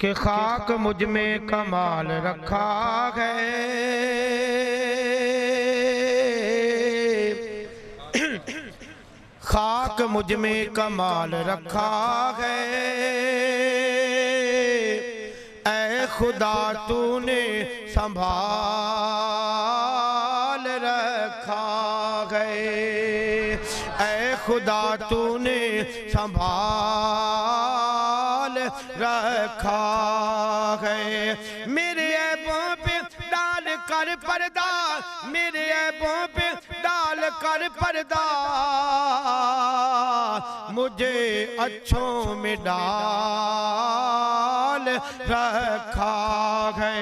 کہ خاک مجھ میں کمال رکھا ہے، خاک مجھ میں کمال رکھا ہے، اے خدا تو نے سنبھال رکھا ہے، اے خدا تو نے سنبھال رکھا ہے، میرے عیبوں پہ ڈال کر پردہ، میرے عیبوں پہ ڈال کر پردہ، مجھے اچھوں میں ڈال رکھا ہے،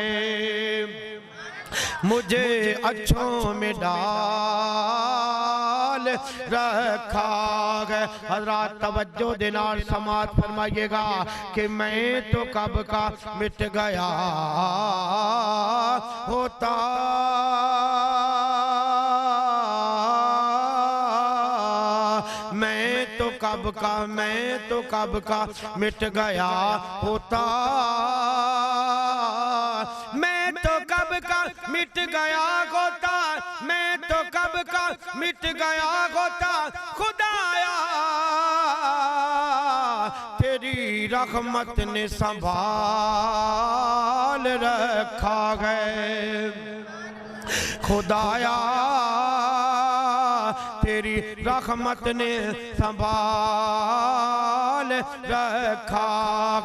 مجھے اچھوں میں ڈال رکھا ہے۔ حضرات توجہ دینار سماعت فرمائیے گا کہ میں تو کب کا مٹ گیا ہوتا، میں تو کب کا مٹ گیا ہوتا، میں تو کب کا مٹ گیا ہوتا، میں تو کب کا مٹ گیا ہوتا، خدایا تیری رحمت نے سنبھال رکھا ہے، خدایا تیری رحمت نے سنبھال رکھا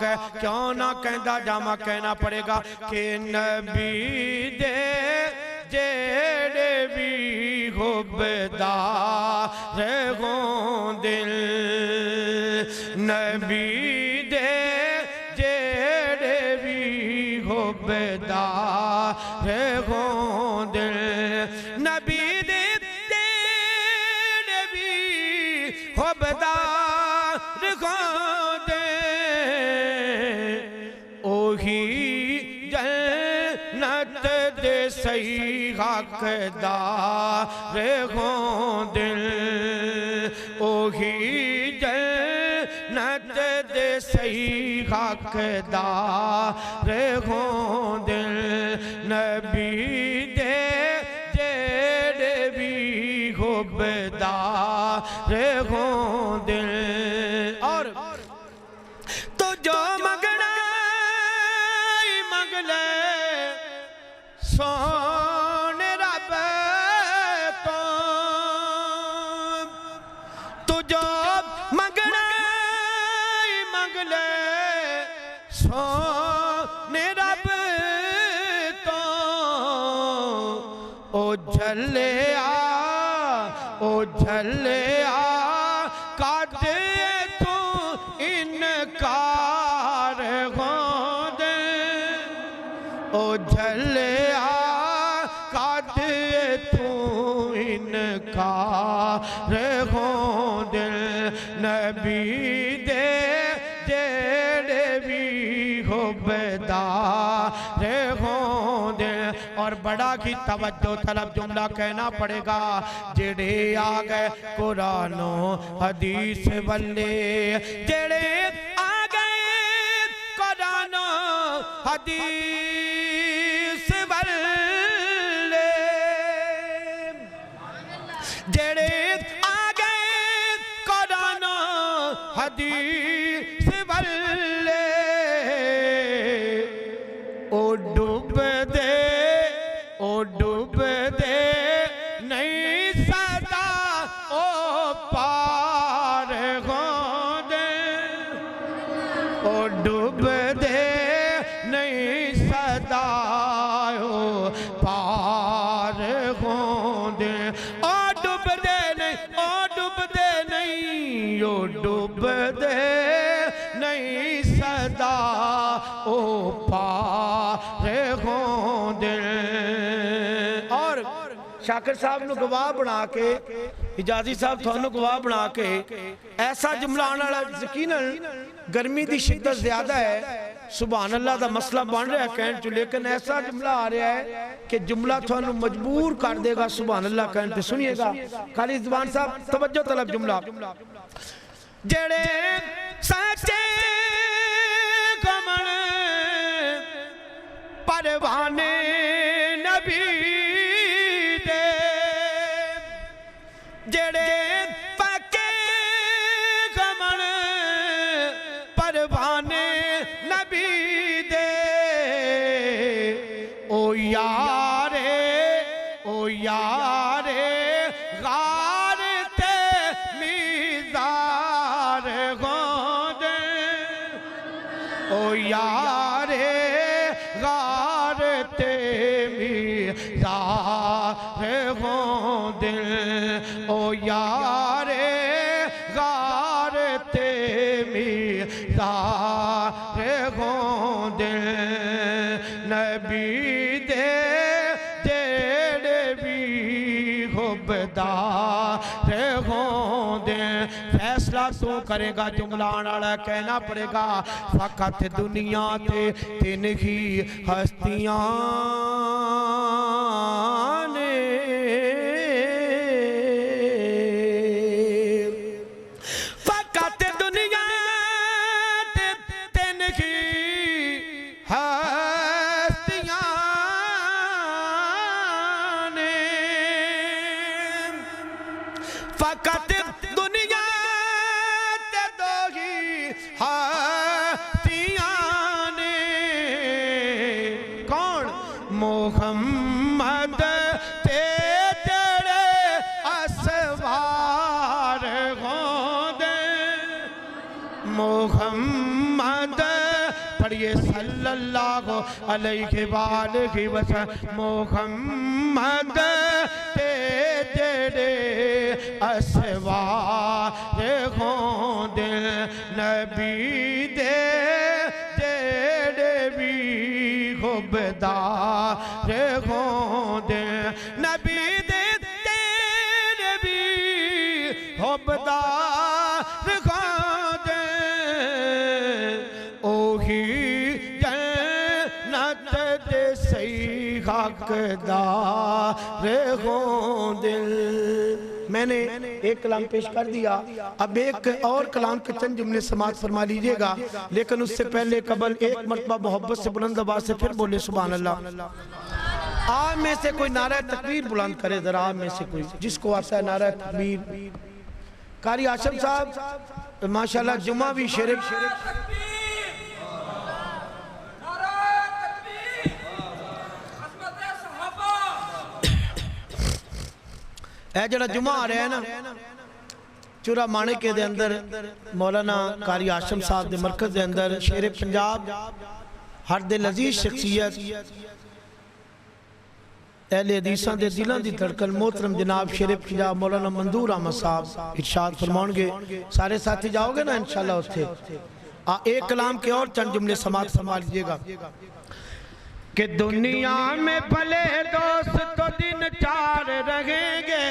ہے۔ کیوں نہ کہندہ جامع کہنا پڑے گا کہ نبی دے جیڑے بھی حبدار ہوں دل، نبی دے جیڑے بھی حبدار ہوں دل، نبی دے جیڑے بھی حبدار ہوں دل، اوہی جنت دے صحیح حقدار ہوں دل، اوہی جنت دے صحیح حقدار ہوں دل، نبی دے جیڑے بھی حبدار ہوں دل، اور تو جو مگنا مگ لے سون رب تو جو مگنا مگ لے سون رب تو، او جھلے آ کاٹے تو انکار ہوں دے، او جھلے آ کاٹے تو انکار ہوں دل، نبی دے جیڑے بھی حبدار ہوں دل، اور بڑا کی توجہ طلب جملہ کہنا پڑے گا، جڑے آگئے قرآن و حدیث والے، جڑے آگئے قرآن و حدیث والے، جڑے آگئے قرآن و حدیث والے، او ڈوب دے نہیں سدا او پار ہوں دے، او ڈوب دے نہیں سدا او پار ہوں دے، او ڈوب دے نہیں، او ڈوب دے نہیں، او ڈوب دے نہیں سدا او پار ہوں دے۔ اور شاکر صاحب نو گواہ بنا کے، حجازی صاحب تھانو گواہ بنا کے، ایسا جملہ آنا یقیناً گرمی دی شدت زیادہ ہے، سبحان اللہ دا مسئلہ بن رہا ہے کہن چو، لیکن ایسا جملہ آ رہا ہے کہ جملہ تھانو مجبور کر دے گا سبحان اللہ کہن تے۔ سنیے گا خالد زبان صاحب توجہ طلب جملہ، جڑے سچے گمن پروانے نبی دے جڑے پکے گمن پروانے نبی دے او یارے غار تے میزار گوندے او یارے غار تے میزار گوندے او یارے غار تے میزار گوندے نبی دے جڑے بھی حبدار ہوندے فیصلہ تو کرے گا جملان آڑا کہنا پڑے گا فقط دنیا تے تین ہی ہستیاں نے فقط دنیا تے تین ہی ہستیاں نے فقط دنیا تے دو ہی ہستیاں نے کون محمد تے جڑے اسوار ہوندے محمد پڑھئے صلی اللہ علیہ وآلہ وسلم محمد تے جڑے اسوار ہوندے نبی دے جڑے بھی حبدار ہوندے نبی دے جڑے بھی حبدار ہوندے اوہی جنت دے صحیح حقدار ہوندے میں نے ایک کلام پیش کر دیا اب ایک اور کلام کے چند جملے سماعت فرما لیجئے گا لیکن اس سے پہلے قبل ایک مرتبہ محبت سے بلند آواز سے پھر بولے سبحان اللہ آپ میں سے کوئی نعرہ تکبیر بلند کرے ذرا آپ میں سے کوئی جس کو آتا ہے نعرہ تکبیر قاری ہاشم صاحب ماشاءاللہ جمعہ بھی شرک اے جڑا جمعہ آ رہا ہے نا چورا مانکے دے اندر مولانا قاری ہاشم صاحب دے مرکز دے اندر شیر پنجاب ہر دل عزیز شخصیت اہل حدیثاں دے دلان دی دھڑکن محترم جناب شیر پنجاب مولانا منظور احمد صاحب ارشاد فرماؤں گے سارے ساتھی جاؤ گے نا انشاءاللہ اس تھے ایک کلام کے اور چند جملے سماعت فرما لیجئے گا کہ دنیا میں بھلے دوست تو دن چار رہیں گے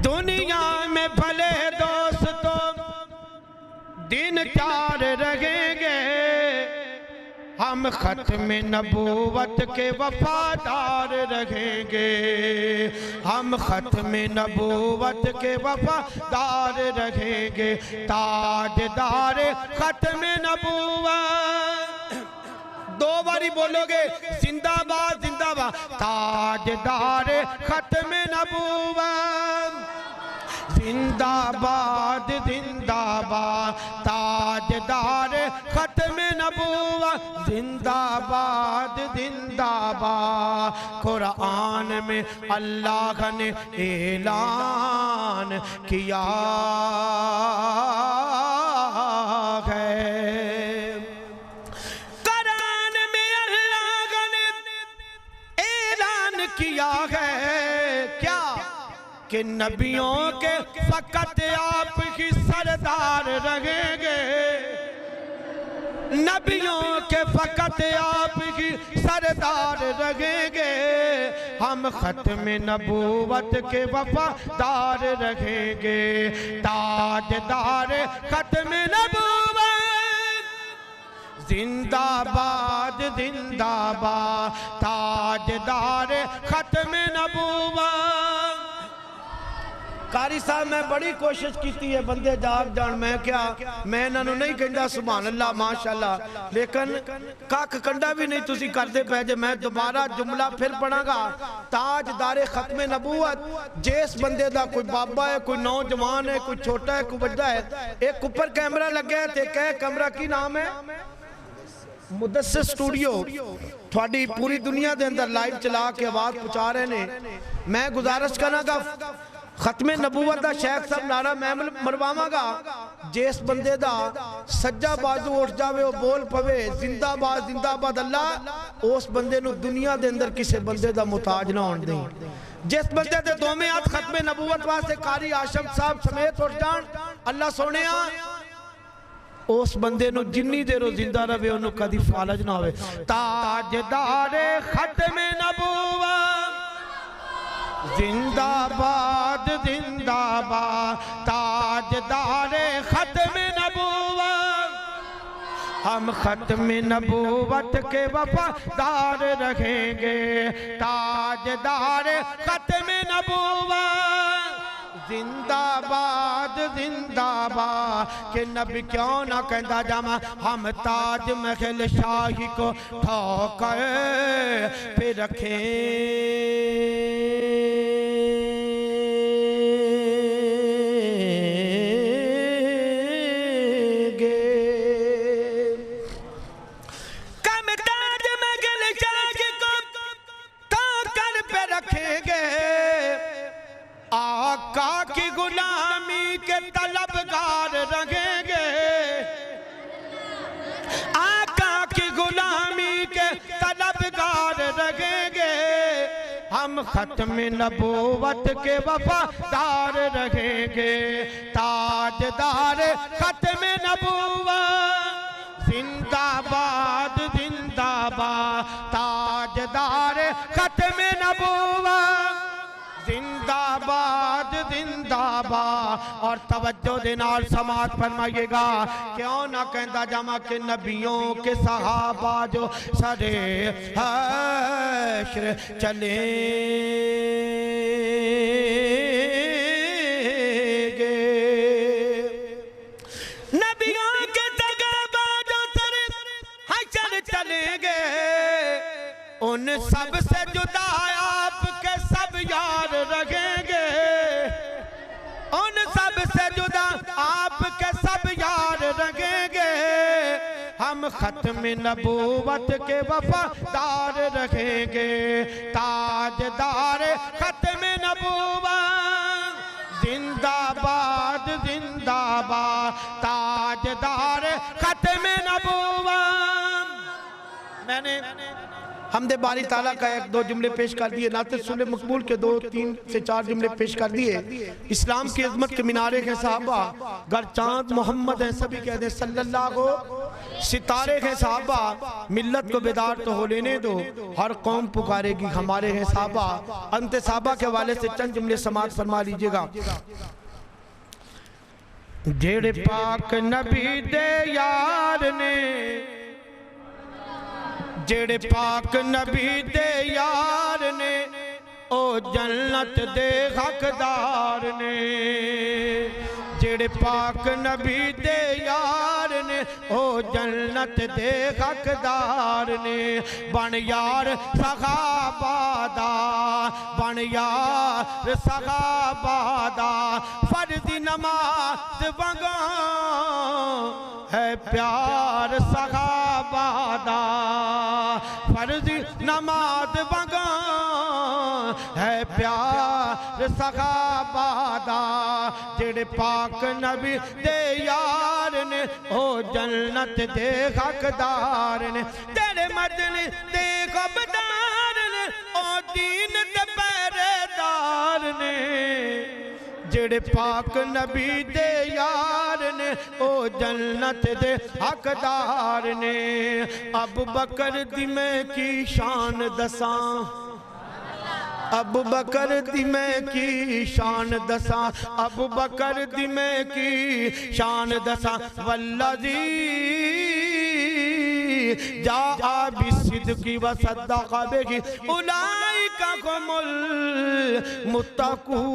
دنیا میں بھلے دوست تو دن چار رہیں گے ہم ختم نبوت کے وفادار رہیں گے ہم ختم نبوت کے وفادار رہیں گے تاجدار ختم نبوت دو باری بولو گے زندہ باد زندہ باد تاجدار ختم نبوت زندہ باد تاجدار ختم نبوت زندہ باد قرآن میں اللہ نے اعلان کیا ہے کیا ہے کیا کہ نبیوں کے فقط آپ ہی سردار رہیں گے نبیوں کے فقط آپ ہی سردار رہیں گے ہم ختم نبوت کے وفادار رہیں گے تاجدار ختم نبوت زندہ باد تاجدار ختم نبوت قاری صاحب میں بڑی کوشش کیتی ہے بندے جاگ جان میں کیا میں انہوں نہیں کہندہ سبحان اللہ ماشاءاللہ لیکن کاک کنڈا بھی نہیں تسی کردے پہجے میں دوبارہ جملہ پھر پڑھا گا تاجدار ختم نبوت جیس بندے دا کوئی بابا ہے کوئی نوجوان ہے کوئی چھوٹا ہے کوئی بڑا ہے ایک اوپر کیمرہ لگے تھے کہ کیمرہ کی نام ہے مدثر سٹوڈیو تھوڑی پوری دنیا دے اندر لائیو چلا کے آواز پہنچا رہے نے میں گزارش کرنا گا ختم نبوت دا شیخ صاحب نعرہ میں مرواما گا جیس بندے دا سجا بازو اٹھ جاوے وہ بول پوے زندہ باد اللہ اس بندے نو دنیا دے اندر کسے بندے دا محتاج نہ ہون دیں جس بندے دے دو میں آت ختم نبوت واسے قاری ہاشم صاحب سمیت اٹھ جان اللہ سونے اس بندے نو جنی دیرو زندہ رہے انہوں کدی فالج نہ ہوئے تاجدار ختم نبوت زندہ باد تاجدار ختم نبوت ہم ختم نبوت کے وفادار رہیں گے تاجدار ختم نبوت زندہ باد کہ نبی کیوں نہ کہندہ جامع ہم تاج محل شاہی کو ٹھوکر پہ رکھیں گے کم تاج محل شاہی کو ٹھوکر پہ رکھیں گے آقا کی غلامی کے طلبگار رہیں گے آقا کی غلامی کے طلبگار رہیں گے ہم ختم نبوت کے وفادار رہیں گے تاجدار ختم نبوت زندہ باد تاجدار ختم نبوت زندہ باد اور توجہ دینار سماعت فرمائیے گا کیوں نہ کہندہ جمع کے نبیوں کے صحابہ جو سرے حشر چلیں گے نبیوں کے صحابہ جو سرے حشر چلیں گے ان سب سے جدا آپ کے سب یار رہیں گے ان سب سے جدا آپ کے سب یار رہیں گے ہم ختم نبوت کے وفادار رہیں گے تاجدار ختم نبوت زندہ باد تاجدار ختم نبوت میں نے حمد باری تعالیٰ کا ایک دو جملے پیش کر دیئے نعت رسول مقبول کے 2 3 سے 4 جملے پیش کر دیئے اسلام کی عظمت کے منارے ہیں صحابہ گر چاند محمد ہیں سبھی کہہ دیں صلی اللہ کو ستارے ہیں صحابہ ملت کو بیدار تو ہو لینے دو ہر قوم پکارے گی ہمارے ہیں صحابہ انت صحابہ کے والے سے چند جملے سماعت فرما لیجئے گا جیڑے پاک نبی دے یار نے جیڑے پاک نبی دے یار نے او جنت دے حقدار نے جیڑے پاک نبی دے یار نے او جنت دے حقدار نے بن یار صحابہ دا بن یار صحابہ دا فرض نماز وگاں ہے پیار صحابہ دا فرض نماز وگاں ہے پیار صحابہ دا جڑے پاک نبی دے یار نے او جنت دے حقدار نے تیرے مدنی دے غبدار نے او دین دے پہرے دار نے جڑے پاک نبی دے یار نے او جنت دے حقدار نے ابو بکر دی میں کی شان دساں ابو بکر دی میں کی شان دساں ابو بکر دی میں کی شان دساں والذی جاء بالصدق وصدق به اولئک هم المتقون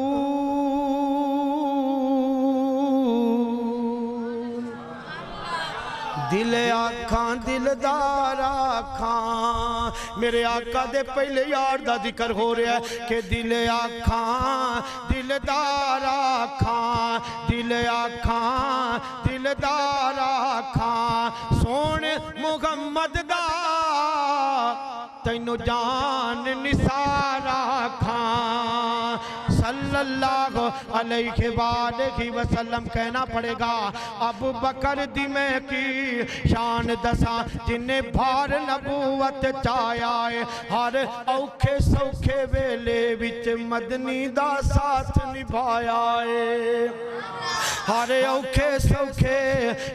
دل آکھاں دلدار آکھاں میرے آقا دے پہلے یار دا ذکر ہو رہا ہے کہ دل آکھاں دلدار آکھاں دل آکھاں دلدار آکھاں سون محمد دا تینو جان نثار آکھاں صلی اللہ علیہ وآلہ وسلم کہنا پڑے گا ابو بکر دی میں کی شان دساں جنہیں بھار نبوت چایا ہے ہر اوکھے سوکھے ویلے وچ مدنی دا ساتھ نبھایا ہے ہر اوکھے سوکھے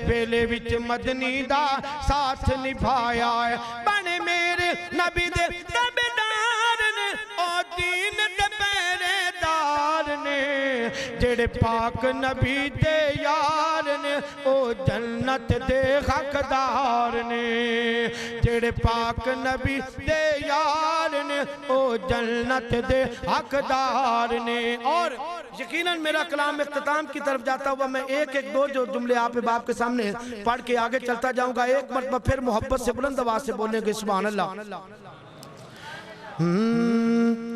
ویلے وچ مدنی دا ساتھ نبھایا ہے بنے میرے نبی دے تابعدار نے او دین دے پہرے دار نے جڑے پاک نبی دے یار نے او جنت دے حقدار نے جڑے پاک نبی دے یار نے او جنت دے حقدار نے اور یقیناً میرا کلام اختتام کی طرف جاتا ہوا میں ایک دو جو جملے آپ باپ کے سامنے پڑھ کے آگے چلتا جاؤں گا ایک مرتبہ پھر محبت سے بلند آواز سے بولنے گے سبحان اللہ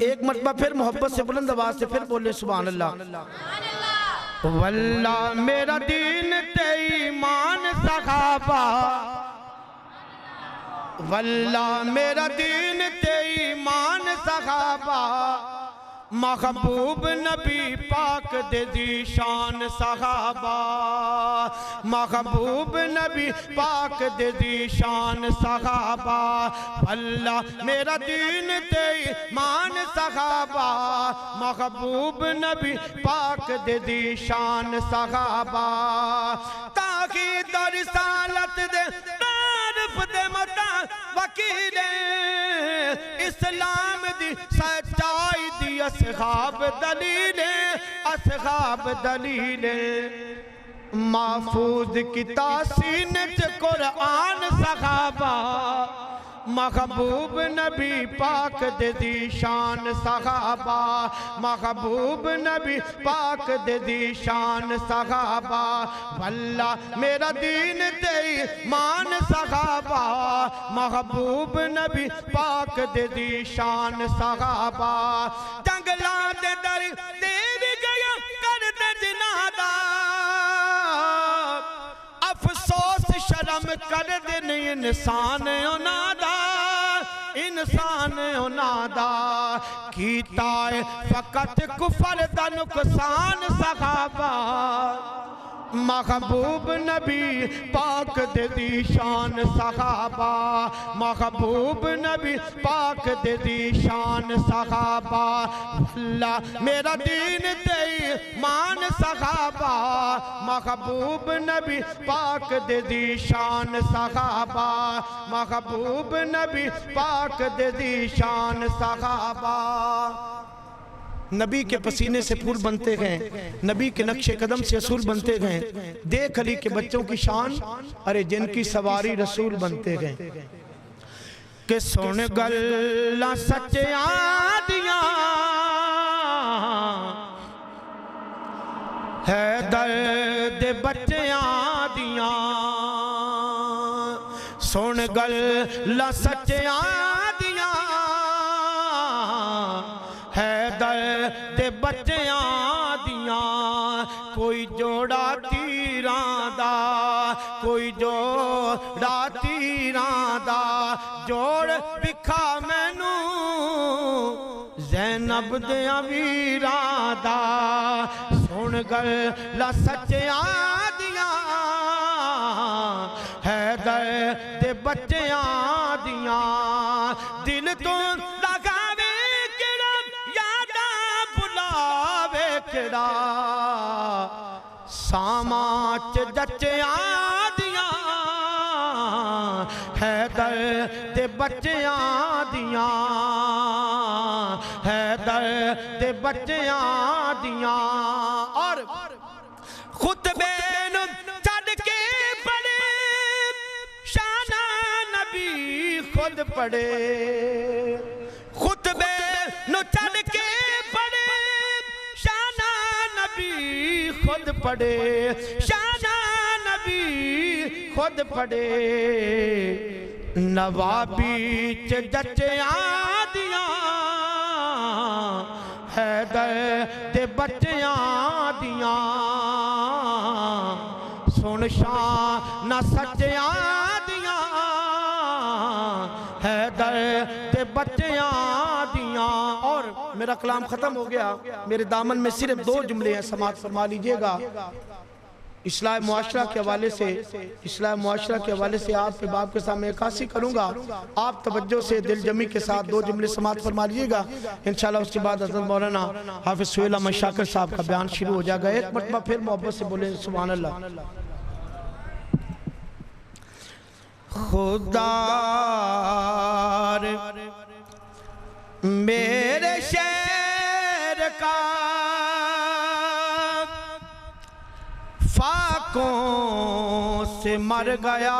ایک مرتبہ پھر محبت سے بلند آواز سے پھر بولنے سبحان اللہ واللہ میرا دین تے ایمان صحابہ واللہ میرا دین تے ایمان صحابہ محبوب نبی پاک دے دی شان صحابہ محبوب نبی پاک دے دی شان صحابہ اللہ میرا دین تے ایمان صحابہ محبوب نبی پاک دے دی شان صحابہ تاکہ در رسالت دے تعارف دے متا وکیل اسلام دی سچائی دی اصحاب دلیل محفوظ کی تاسین قرآن صحابہ محبوب نبی پاک دے دی شان صحابہ محبوب نبی پاک دے دی شان صحابہ واللہ میرا دین تے ایمان صحابہ محبوب نبی پاک دے دی شان صحابہ جنگلاں دے در دے بھی گیا کر دے جنادہ افسوس شرم کر دے نہیں انسان انادہ انسان انادہ کیتا ہے فقط کفر دا نقصان صحابہ محبوب نبی پاک دے دی شان صحابہ محبوب نبی پاک دے دی شان صحابہ اللہ میرا دین تے ایمان صحابہ محبوب نبی پاک دے دی شان صحابہ محبوب نبی پاک دے دی شان صحابہ نبی کے پسینے سے پھول بنتے گئے نبی کے نقش قدم سے اصول بنتے گئے دیکھ علی کے بچوں کی شان ارے جن کی سواری رسول بنتے گئے کہ سن گلاں سچیاں دیاں ہے درد بچیاں دیاں سن گلاں سچیاں دیاں ہے درد بچیاں دیاں کوئی جوڑا تیران دا کوئی جوڑا تیران دا جوڑ بکھا مینوں زینب دیاں ویران دا سن گلاں سچیاں دیاں ہے درد بچیاں دیاں دل تو کڑا ساماچ جچیاں دیاں ہے درد بچیاں دیاں ہے درد بچیاں دیاں اور خطبے نو چڑھ کے پڑھے شان نبی خود پڑھے خطبے نو چڑھ کے خود پڑھے شان نبی خود پڑے نوابی چ جچیاں دیاں حیدر دے بچیاں دیاں سن شان نہ سچیاں دیاں حیدر دے بچیاں دیاں. اور میرا کلام ختم ہو گیا. میرے دامن میں صرف 2 جملے ہیں، سماعت فرما لیجئے گا. اصلاح معاشرہ کے حوالے سے آپ کے باپ کے سامنے عکاسی کروں گا. آپ توجہ سے دل جمی کے ساتھ 2 جملے سماعت فرما لیجئے گا. انشاءاللہ اس کے بعد حضرت مولانا حافظ سہیل احمد شاکر صاحب کا بیان شروع ہو جائے گا. ایک مرتبہ پھر محبت سے بولیں سبحان اللہ. خدا میرے شہر کا فاقوں سے مر گیا،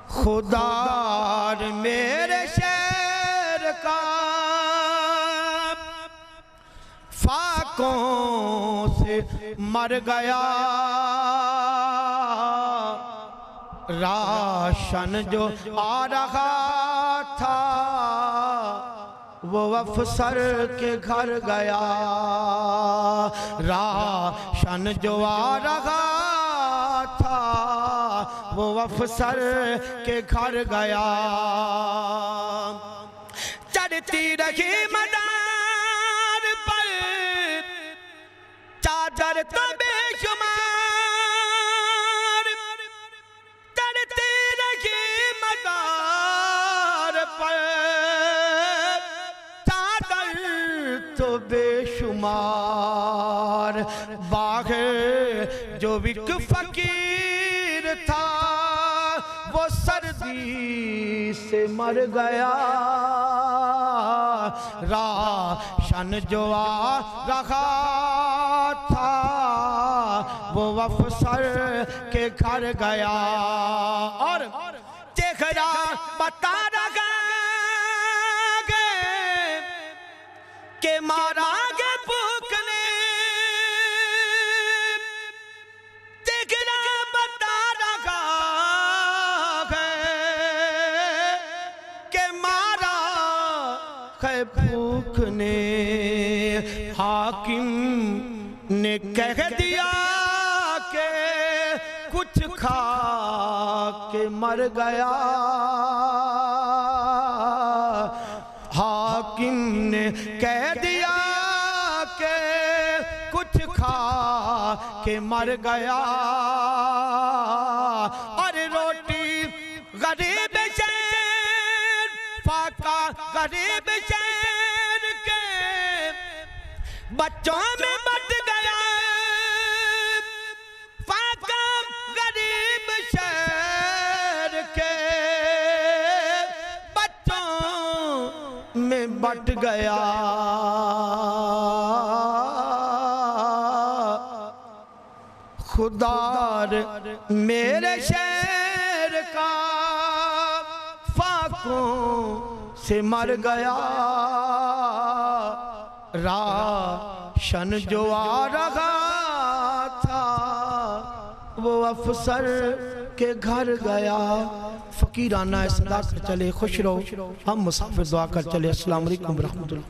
خدا میرے شہر کا فاقوں سے مر گیا، راشن جو آ رہا تھا وہ افسر کے گھر گیا، راشن جو آ رہا تھا وہ افسر کے گھر گیا، چڑھتی رہی مدار پر چادر تو بے شمار، چڑھتی رہی مدار پر چادر تو بے شمار، باہر جو ایک فقیر تھا وہ سردی سے مر گیا، راشن جو آ رہا تھا وہ افسر کے گھر گیا، اور چہرہ بتا رہا گے کہ مارا گے بھوک نے، چہرہ بتا رہا ہے کہ مارا ہے بھوک نے، حاکم نے کہہ دیا کہ کچھ کھا کے مر گیا، حاکم نے کہہ دیا کہ کچھ کھا کے مر گیا، اور روٹی غریب شہر فاقہ غریب شہر کے بچوں میں بٹ گیا، فاقہ غریب شہر کے بچوں میں بٹ گیا، خدا میرے شہر کا فاقوں سے مر گیا، راشن جو آ رہا تھا وہ افسر کے گھر گیا. فقیرانہ صدا کر چلے، خوش رہو، ہم مسافر دعا کر چلے. السلام علیکم ورحمۃ اللہ.